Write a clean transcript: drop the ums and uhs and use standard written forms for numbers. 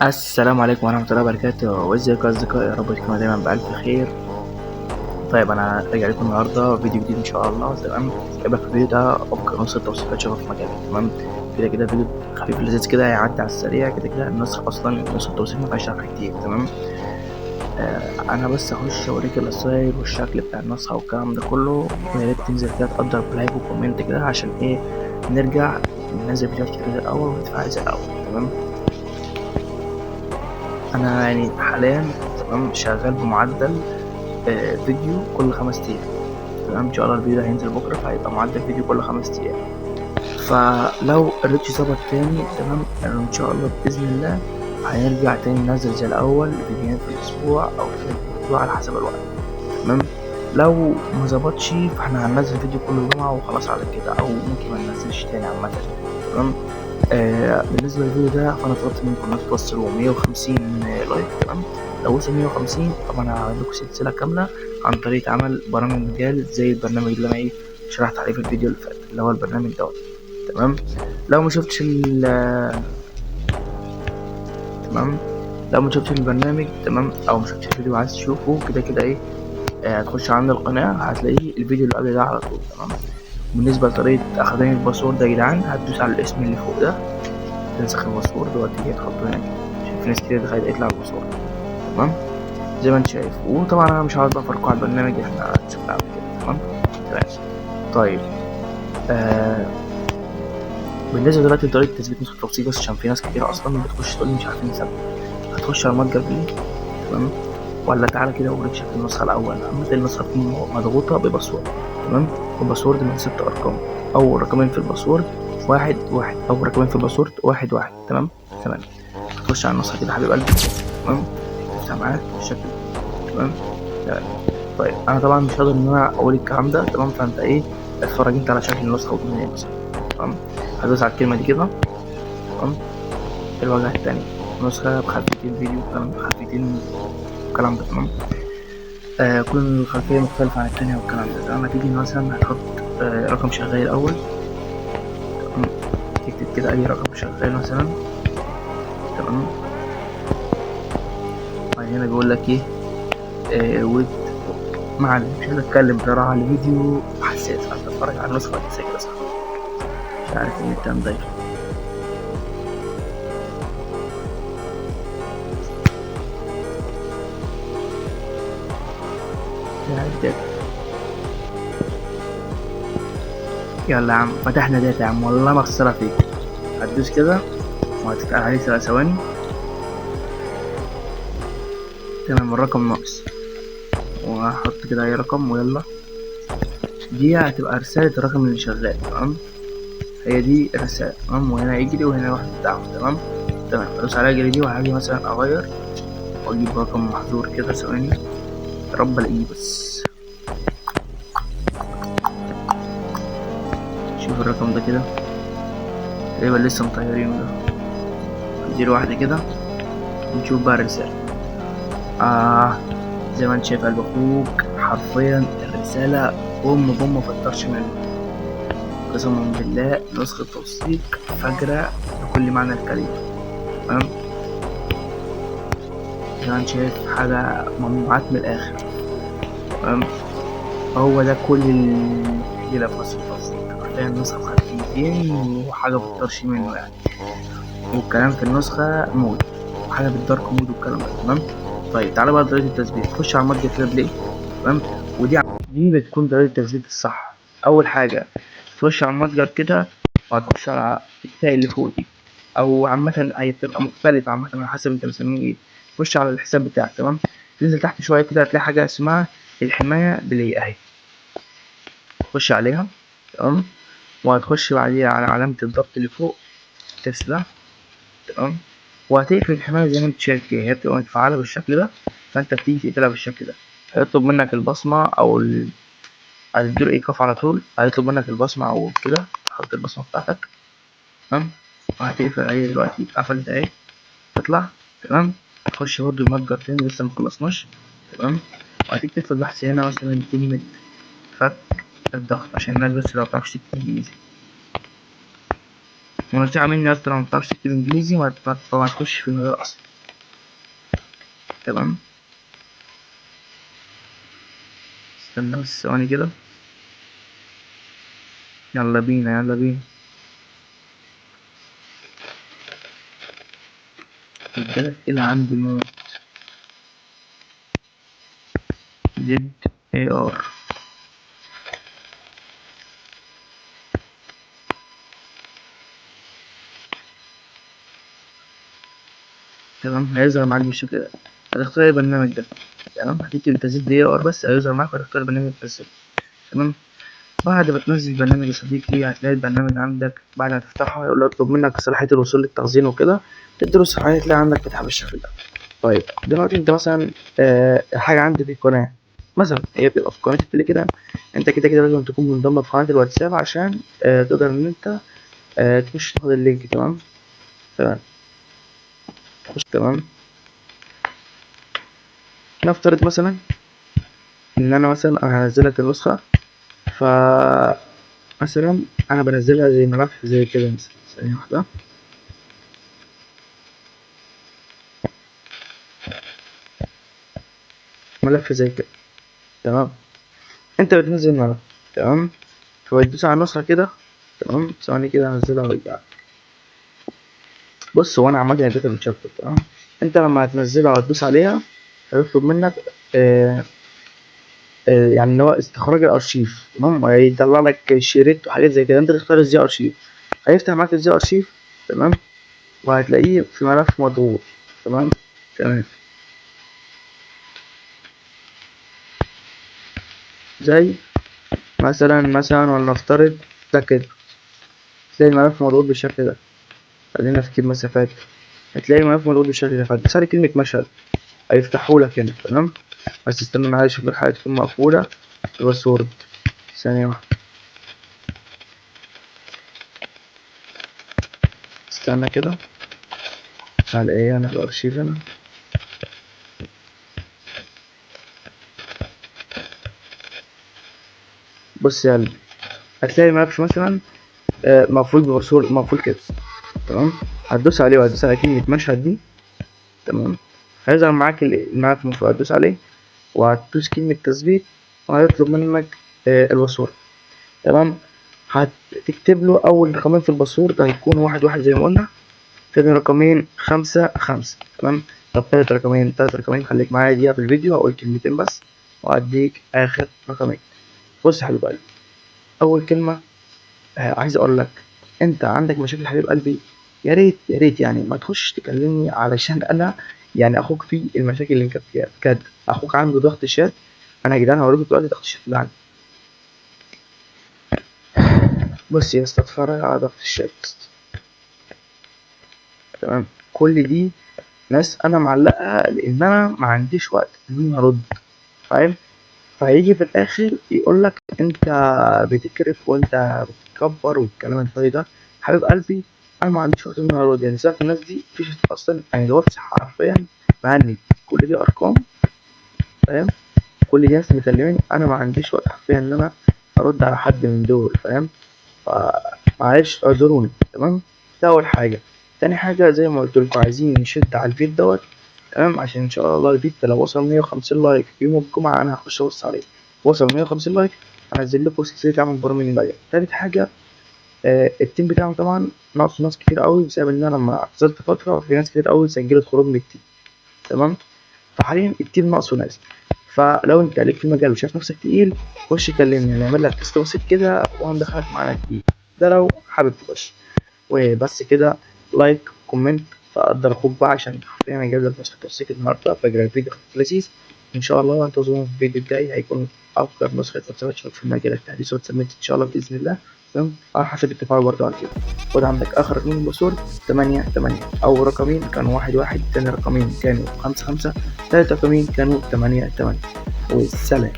السلام عليكم ورحمة الله وبركاته، وازيكم يا أصدقائي؟ يا رب تكونوا دايما بألف خير. طيب أنا راجع لكم النهاردة فيديو جديد إن شاء الله. تمام، جايب لك في الفيديو ده أفكار نص التوصيلات شغل في مجالك. تمام، كده فيديو خفيف لذيذ كده هيعدي على السريع. كده النسخ أصلا نص التوصيل مفيهاش شرح كتير. تمام، أنا بس هخش أوريك الستايل والشكل بتاع النسخة والكلام ده كله، ويا ريت تنزل كده تقدر بلايك وكومنت كده عشان إيه نرجع ننزل فيديوهات كتير زي الأول ونتفاعل زي الأول. تمام، أنا يعني حاليا تمام شغال بمعدل فيديو كل 5 أيام. تمام، إن شاء الله الفيديو ده هينزل بكرة، فهيبقى معدل فيديو كل 5 أيام. فلو الريتش ظبط تاني تمام إن شاء الله بإذن الله هنرجع تاني ننزل زي الأول فيديوهين في الأسبوع أو 3 في الأسبوع على حسب الوقت. تمام، لو مظبطش فاحنا هننزل فيديو كل جمعة وخلاص على كده، أو ممكن مننزلش تاني عامة. تمام، بالنسبة للفيديو ده فأنا طلبت منكم إنكم توصلوا 150 لايك. تمام، لو وصل 150 طبعا هعمل لكم سلسلة كاملة عن طريقة عمل برامج مجال زي البرنامج اللي أنا شرحت عليه في الفيديو اللي فات، اللي هو البرنامج دوت. تمام، لو ما شفتش تمام لو ما شفتش البرنامج تمام أو ما شفتش الفيديو وعايز تشوفه كده إيه، هتخش عند القناة هتلاقيه الفيديو اللي قبل ده على طول. تمام، بالنسبة لطريقة أخدان الباسورد يا جدعان هتدوس على الاسم اللي فوق ده، تنسخ الباسورد وتيجي تحطه هنا كده. شايف ناس كتير دخلت يطلع الباسورد. تمام، زي ما انت شايف. وطبعا انا مش عاوز بقى افرقه على البرنامج، احنا شفناه قبل كده. تمام، طيب بالنسبه دلوقتي لطريقه تثبيت نسخه التوصيل، بس عشان في ناس كتير اصلا بتخش تقول لي مش عارفين نثبت. هتخش على المتجر دي. تمام، ولا تعالى كده اوريك شكل النسخه الاول. عامه النسخه تكون مضغوطه بباسورد. تمام، والباسورد من 6 ارقام. اول رقمين في الباسورد 1 1، اول رقمين في الباسورد 1 1. تمام، تخش على النسخه كده حبيب قلبي. تمام، تفتح معاك بالشكل ده. تمام، طيب انا طبعا مش هقدر ان انا اقول الكلام ده. تمام، فانت ايه اتفرج انت على شكل النسخه وتقول مثلا. تمام، هدوس على الكلمه دي كده. تمام، الواجهه التانية نسخه بخلفيتين فيديو كلام بخلفيتين الكلام ده. تمام، كل خلفيه مختلفه عن التانية والكلام ده. تمام، هتيجي مثلا هتحط رقم شغال الاول. تمام، تكتب كده اي رقم شغال مثلا. تمام، بعدين هنا بيقول لك ايه معلش مش عايز اتكلم بصراحة، الفيديو حساس، هتتفرج على النسخة الأساسية كده صح؟ مش عارف ان انت مضايق. يلا يا عم فتحنا داتا يا عم، والله ما خسرها فيك. هتدوس كده وهتتقال عليه 3 ثواني. تمام، الرقم ناقص وهحط كده اي رقم ويلا. دي هتبقى رسالة الرقم اللي شغال. تمام، هي دي الرسالة. تمام، وهنا يجري وهنا واحد بتاعه. تمام ادوس على يجري دي وهاجي مثلا اغير واجيب رقم محظور كده. ثواني يا رب الاقيه بس. شوف الرقم ده كده تقريبا لسه مطيرينه ده. نديله واحدة كده ونشوف بقى الرسالة. زي ما انت شايف قلب اخوك حرفيا الرسالة بوم مفطرش منه. قسما بالله نسخة توثيق فجرة بكل معنى الكلمة. تمام، زي ما انت شايف حاجة ممنوعات من الآخر. تمام، هو ده كل الليلة في نسخة التوثيق، حرفيا نسخة خفيفين وحاجة بتطرش منه يعني. والكلام في النسخة مود وحاجة بالدارك مود والكلام ده. تمام، طيب تعالى بقى طريقة التثبيت. خش على المتجر كده بلاي. تمام، دي بتكون طريقة التثبيت الصح. أول حاجة تخش على المتجر كده وهتخش على التاء اللي فوق دي، أو عامة هي بتبقى مختلفة عامة على حسب انت مسميه ايه. خش على الحساب بتاعك. تمام، تنزل تحت شوية كده هتلاقي حاجة اسمها الحماية بلاي اهي، خش عليها. تمام، وهتخش بعديها على علامة الضغط اللي فوق تسلا. تمام، وهتقفل الحماية زي ما انت شايف كده، هي بتبقى متفعلة بالشكل ده، فانت بتيجي تقفلها بالشكل ده. هيطلب منك البصمة أو هتديله ايقاف على طول. هيطلب منك البصمة او كده تحط البصمة بتاعتك. تمام، وهتقفل عليه دلوقتي قفلت اهي تطلع. تمام، هتخش برضه المتجر تاني لسه مخلصناش. تمام، وهتكتب في البحث هنا مثلا كلمة فك الضغط عشان الناس بس لو متعرفش تكتب انجليزي. ونصيحة مني اصلا لو متعرفش تكتب انجليزي ما تخش في المجال اصلا. تمام. استنى بس ثواني كده. يلا بينا يلا بينا. الجهاز اللي عندي موت زد اي ار. تمام، هيظهر معاك بالشكل ده. هتختار البرنامج ده. تمام، هتكتب انت زد اي ار بس هيظهر معاك، وهتختار البرنامج اللي تنزله. تمام. بعد ما تنزل البرنامج يا صديقي هتلاقي البرنامج عندك بعد ما تفتحه هيقول اطلب منك صلاحية الوصول للتخزين وكده، تديله الصلاحية تلاقي عندك فتح بالشكل ده. طيب دلوقتي انت مثلا حاجة عندي في القناة مثلا هي بتبقى في قناة التليجرام، انت كده كده لازم تكون منضم في قناة الواتساب عشان تقدر ان انت تخش تاخد اللينك. تمام. تمام. تمام. نفترض مثلا ان انا مثلا هنزلك النسخة، ف مثلا انا بنزلها زي ملف زي كده مثلا. ثانية واحدة. ملف زي كده. تمام. انت بتنزل ملف. تمام. فبتدوس على النسخة كده. تمام. ثواني كده هنزلها وارجع. بص هو انا عامة الداتا متشفت. تمام. انت لما هتنزلها وتدوس عليها هيطلب منك يعني اللي هو استخراج الارشيف. تمام. هيطلع لك شريط وحاجات زي كده، انت تختار ازاي ارشيف. هيفتح معاك ازاي ارشيف. تمام. وهتلاقيه في ملف مضغوط. تمام. تمام. زي مثلا ولنفترض ده كده، تلاقي الملف مضغوط بالشكل ده. خلينا في كيب مسافات. هتلاقي الملف مضغوط بالشكل ده، فتدوس على كلمة مشهد هيفتحهولك هنا. تمام. بس استنى معايا اشوف الحاجة تكون مقفولة. الباسورد. ثانية واحدة. استنى كده. على ايه انا في الارشيف هنا. بص يا قلبي، هتلاقي الملف مثلا مقفول بباسورد مقفول كده. تمام. هتدوس عليه وهتدوس على كلمة مشهد دي. تمام. هيظهر معاك الملف المفروض هتدوس عليه، وهتدوس كلمة تثبيت، وهيطلب منك الباسورد. تمام. هتكتب له أول رقمين في الباسورد هيكون 1 1 زي ما قلنا، تاني رقمين 5 5. تمام. طب تلات رقمين خليك معايا دقيقة في الفيديو، هقول كلمتين بس وأديك آخر رقمين. بص يا حبيب قلبي، أول كلمة عايز أقول لك أنت عندك مشاكل حبيب قلبي، يا ريت يا ريت يعني ما تخش تكلمني، علشان أنا يعني أخوك في المشاكل اللي مكفيها بجد. أخوك عنده ضغط شات. أنا يا جدعان هوريكم دلوقتي ضغط الشات اللي عندي. بص يا اسطى اتفرج على ضغط الشات. تمام. كل دي ناس انا معلقها لان انا ما عنديش وقت ان انا ارد. فاهم. فهيجي في الاخر يقول لك انت بتكرف وانت بتكبر والكلام الفاضي ده. حبيب قلبي انا ما عنديش وقت ان انا ارد، يعني سبب الناس دي مفيش اصلا، يعني الواتس حرفيا مهنج. كل دي ارقام. فاهم. كل دي ناس مكلمين، انا ما عنديش وقت حرفيا ان انا ارد على حد من دول. فاهم. فمعلش اعذروني. تمام. ده اول حاجه. تاني حاجه زي ما قلت لكم عايزين نشد على الفيديو دوت. تمام. عشان ان شاء الله الفيديو لو وصل 150 لايك يوم الجمعه انا هخش ابص عليه. وصل 150 لايك هنزل لكم سلسله عمل برامج البيع. تالت حاجه التيم بتاعهم طبعا ناقص ناس كتير قوي بسبب ان انا لما اعتزلت فتره في ناس كتير قوي سجلت خروج من التيم. تمام. فحاليا التيم ناقصه ناس. فلو انت عليك في المجال وشايف نفسك تقيل خش كلمني نعمل لك تست بسيط كده وهندخلك معانا كتير. ده لو حابب تخش. وبس كده. لايك كومنت. فقدر اخوك بقى عشان حرفيا انا جايب لك نسخة توثيق النهارده، فاجرى الفيديو لذيذ. ان شاء الله انتظروا في الفيديو الجاي هيكون افضل نسخة واتساب في المجال التحديث واتسابت ان شاء الله باذن الله. تمام. على حسب التفاعل برضه على كده. خد عندك اخر رقمين الباسورد 8 8. اول رقمين كانوا 1 1، تاني رقمين كانوا 5 5، تالت رقمين كانوا 8 8. والسلام.